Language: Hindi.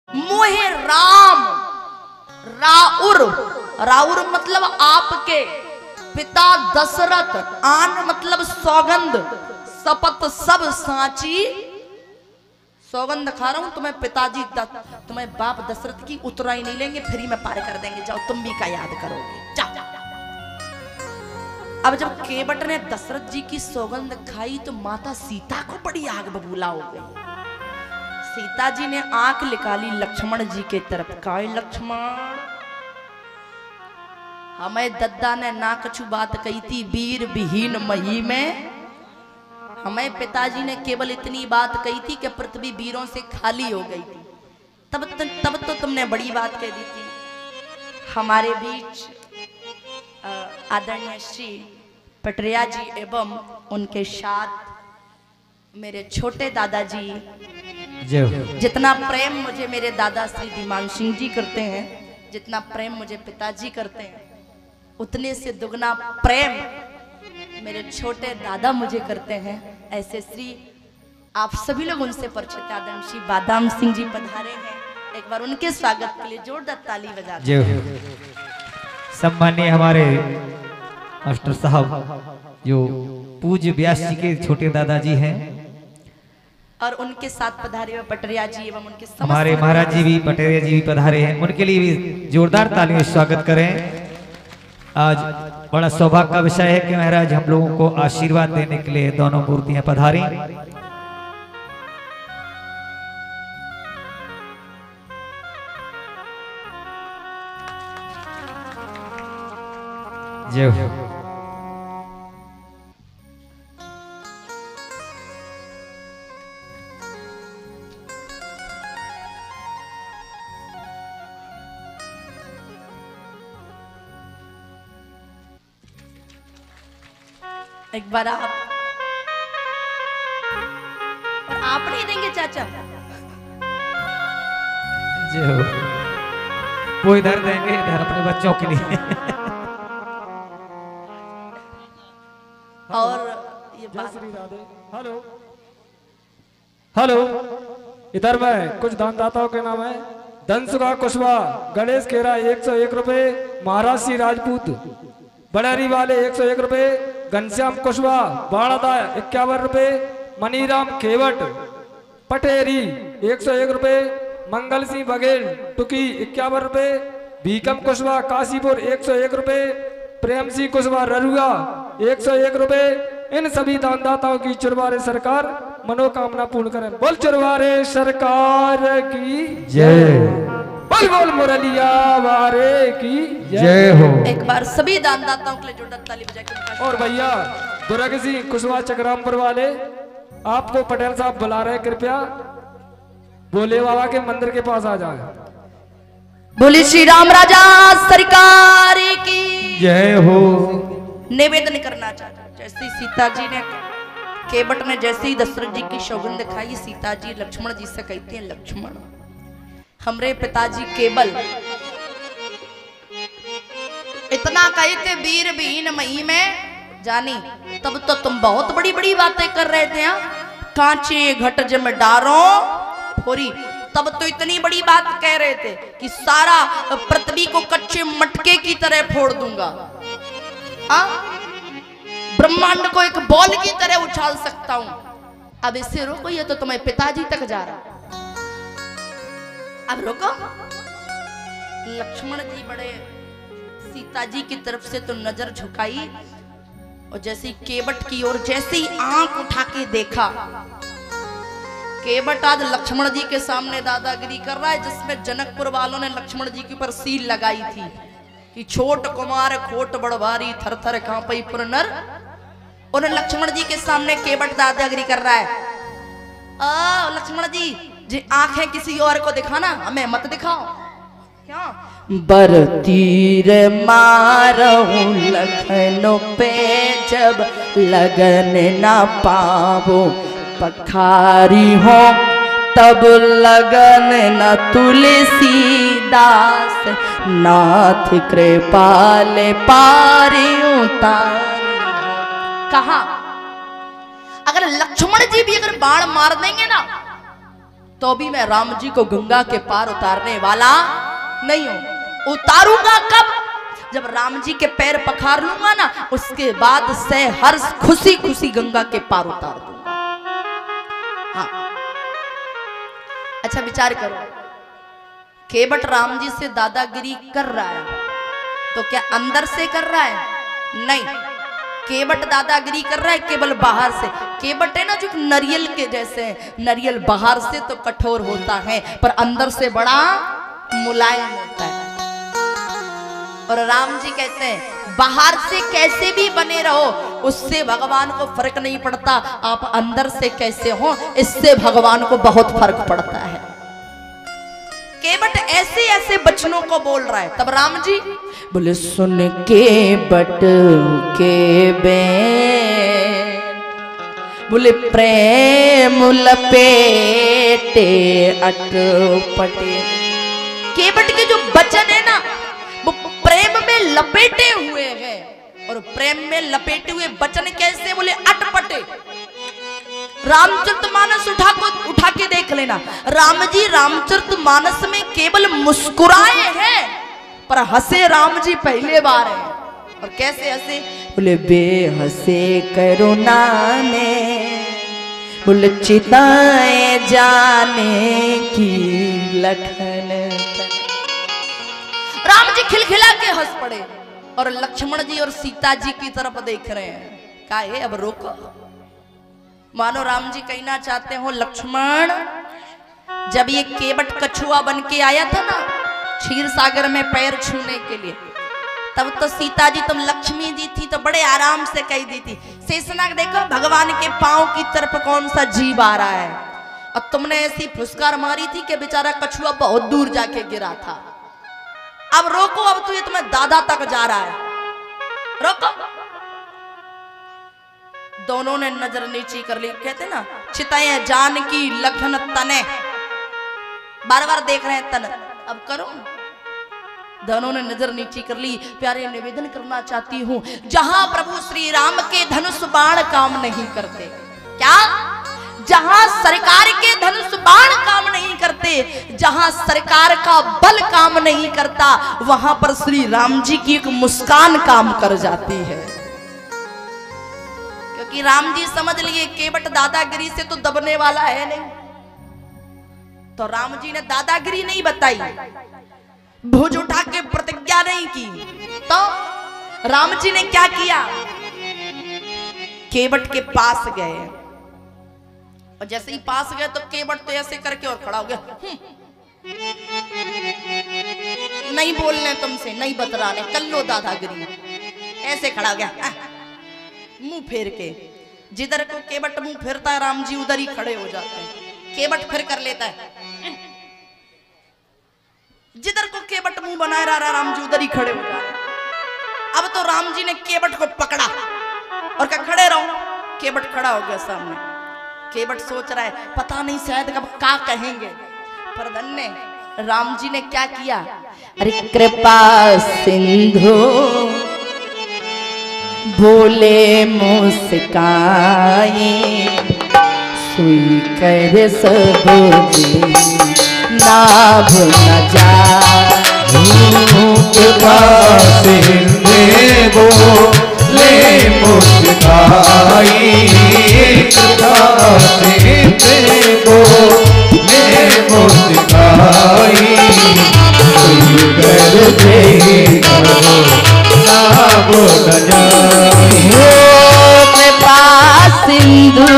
मोहे राम राउर, राउर मतलब आपके पिता दशरथ, आन मतलब सौगंध, शपथ सब सांची, सौगंध खा रहा हूं तुम्हें पिताजी तुम्हें बाप दशरथ की उतराई नहीं लेंगे, फ्री में पार कर देंगे, जाओ तुम भी का याद करोगे जाओ। अब जब केवट ने दशरथ जी की सौगंध खाई तो माता सीता को बड़ी आग बबूला हो गई। सीता जी ने आंख निकाली लक्ष्मण जी के तरफ, काय लक्ष्मण हमें दद्दा ने ना कछु बात कही थी वीर विहीन मही में, हमें पिताजी ने केवल इतनी बात कही थी कि पृथ्वी वीरों से खाली हो गई थी, तब तो तुमने बड़ी बात कह दी थी। हमारे बीच आदरणीय श्री पटरिया जी एवं उनके साथ मेरे छोटे दादाजी, जितना प्रेम मुझे मेरे दादा श्री धीमान सिंह जी करते हैं, जितना प्रेम मुझे पिताजी करते हैं, उतने से दुगना प्रेम मेरे छोटे दादा मुझे करते हैं। ऐसे श्री आप सभी लोग उनसे परिचित आदरणीय श्री बादाम सिंह जी पधारे हैं, एक बार उनके स्वागत के लिए जोरदार ताली बजा दें। सम्मानीय हमारे मास्टर साहब जो पूज्य व्यास जी के छोटे दादाजी हैं, और उनके साथ पधारे हुए पटरिया जी एवं उनके हमारे महाराज जी भी पटरिया जी भी पधारे हैं, उनके लिए भी जोरदार तालियों से स्वागत करें। आज बड़ा सौभाग्य का विषय है कि महाराज हम लोगों को आशीर्वाद देने के लिए दोनों मूर्तियां पधारी। जय हो। एक बार आप नहीं देंगे चाचा? जय हो। वो इधर देंगे, इधर अपने बच्चों के लिए। और ये बात हेलो हेलो, इधर में कुछ दानदाताओं के नाम है। धनसुखा कुशवाहा, गणेश खेरा 101 रुपए, महाराज राजपूत बड़ेरी वाले 101 रुपए, घनश्याम कुशवाहा बाड़ादा 51 रुपए, मनीराम केवट पटेरी 101 रुपए, मंगल सिंह बघेल टुकी 51 रुपए, भीकम कुशवाहा काशीपुर 101 रुपए, प्रेम सिंह कुशवाहा ररुआ 101 रुपए। इन सभी दानदाताओं की चुरवारे सरकार मनोकामना पूर्ण करें। बोल चुरवारे सरकार की जय। बोल बोल मुरलिया वारे की जय हो। एक बार सभी दानदाताओं के लिए जोरदार ताली बजा के। और भैया दुर्ग सिंह कुशवाहा चकरामपुर वाले आपको पटेल साहब बुला रहे, कृपया भोले बाबा के मंदिर के पास आ जाए। बोले श्री राम राजा सरकार की जय हो। निवेदन करना चाहता, जैसे सीता जी ने केवट ने जैसे ही दशरथ जी की सौगंध खाई, सीता जी लक्ष्मण जी से कहते हैं लक्ष्मण हमरे पिताजी केवल इतना कहते वीर विहीन मही में जानी, तब तो तुम बहुत बड़ी बड़ी बातें कर रहे थे। कांचे घट जम डारो फोरी, तब तो इतनी बड़ी बात कह रहे थे कि सारा पृथ्वी को कच्चे मटके की तरह फोड़ दूंगा, ब्रह्मांड को एक बॉल की तरह उछाल सकता हूं। अब इससे रोको, ये तो तुम्हें पिताजी तक जा रहा। अब रोको। लक्ष्मण जी बड़े सीता जी की तरफ से तो नजर झुकाई, और जैसे ही केवट की ओर जैसे ही आंख उठा के देखा, केवट आज लक्ष्मण जी के सामने दादागिरी कर रहा है, जिसमें जनकपुर वालों ने लक्ष्मण जी के ऊपर सील लगाई थी कि छोट कुमार खोट बड़वारी थर थर कांपई पुर नर। उन्हें लक्ष्मण जी के सामने केवट दादागिरी कर रहा है। लक्ष्मण जी आंखें किसी और को दिखाना, हमें मत दिखाओ। क्या बर तीर मारहूं लखनऊ पे, जब लगन ना पावो पखारी हो, तब लगन न तुलसीदास, नाथ कृपाल पारी उतार। कहा अगर लक्ष्मण जी भी अगर बाण मार देंगे ना तो भी मैं राम जी को गंगा के पार उतारने वाला नहीं हूं। उतारूंगा कब? जब राम जी के पैर पखार लूंगा ना, उसके बाद से हर्ष खुशी खुशी गंगा के पार उतार दूंगा। हाँ, अच्छा विचार करो, केवट राम जी से दादागिरी कर रहा है तो क्या अंदर से कर रहा है? नहीं, केवट दादागिरी कर रहा है केवल बाहर से। केवट है ना जो नारियल के जैसे है, नारियल बाहर से तो कठोर होता है पर अंदर से बड़ा मुलायम होता है। और राम जी कहते हैं बाहर से कैसे भी बने रहो उससे भगवान को फर्क नहीं पड़ता, आप अंदर से कैसे हो इससे भगवान को बहुत फर्क पड़ता है। केवट ऐसे ऐसे बचनों को बोल रहा है, तब राम जी बोले सुन केवट के बैन, बोले प्रेम लपेटे अटपटे। केवट के जो बचन है ना वो प्रेम में लपेटे हुए हैं, और प्रेम में लपेटे हुए बचन कैसे? बोले अटपटे। रामचरितमानस उठा के देख लेना, राम जी रामचरितमानस में केवल मुस्कुराए हैं पर हंसे राम जी पहले बार है। और कैसे हंसे? बोले बेहसे करुणा ने, बोले चिताए जाने की लखन। राम जी खिलखिला के हंस पड़े और लक्ष्मण जी और सीता जी की तरफ देख रहे हैं। क्या है, अब रोको। मानो राम जी कहना चाहते हो लक्ष्मण, जब ये केवट कछुआ बन के आया था ना क्षीर सागर में पैर छूने के लिए, तब तो सीता जी तुम लक्ष्मी जी थी तो बड़े आराम से कह दी थी शेषनाग देखो भगवान के पांव की तरफ कौन सा जीव आ रहा है, और तुमने ऐसी फुसकार मारी थी कि बेचारा कछुआ बहुत दूर जाके गिरा था। अब रोको, अब तो ये तुम्हें दादा तक जा रहा है, रोको। दोनों ने नजर नीची कर ली, कहते ना चिताए जान की लखन तने, बार बार देख रहे हैं तन, अब करो। दोनों ने नजर नीची कर ली। प्यारे निवेदन करना चाहती हूं, जहां प्रभु श्री राम के धनुष बाण काम नहीं करते, क्या? जहां सरकार के धनुष बाण काम नहीं करते, जहां सरकार का बल काम नहीं करता, वहां पर श्री राम जी की एक मुस्कान काम कर जाती है। क्योंकि राम जी समझ लिए केवट दादागिरी से तो दबने वाला है नहीं, तो राम जी ने दादागिरी नहीं बताई, भुज उठा के प्रतिज्ञा नहीं की, तो राम जी ने क्या किया? केवट के पास गए, और जैसे ही पास गए तो केवट तो ऐसे करके और खड़ा हो गया, नहीं बोलने तुमसे, नहीं बतराने, कर लो दादागिरी। ऐसे खड़ा हो गया मुंह फेर के। जिधर को केवट मुंह फेरता है राम जी उधर ही खड़े हो जाते हैं। केवट फिर कर लेता है, जिधर को केवट मुंह बनाए रहा राम जी उधर ही खड़े हो जाते हैं। अब तो राम जी ने केवट को पकड़ा और क्या, खड़े रहो। केवट खड़ा हो गया सामने। केवट सोच रहा है पता नहीं शायद कब क्या कहेंगे, पर धन्य राम जी ने क्या किया? अरे कृपा सिंधु बोले मुस्काई, सुई कर सब नाभ न जा। कृपा सिंधु बोले मुस्काई, कृपा सिंधु बोले मुस्काई, सुई कर दे कृपा सिंधु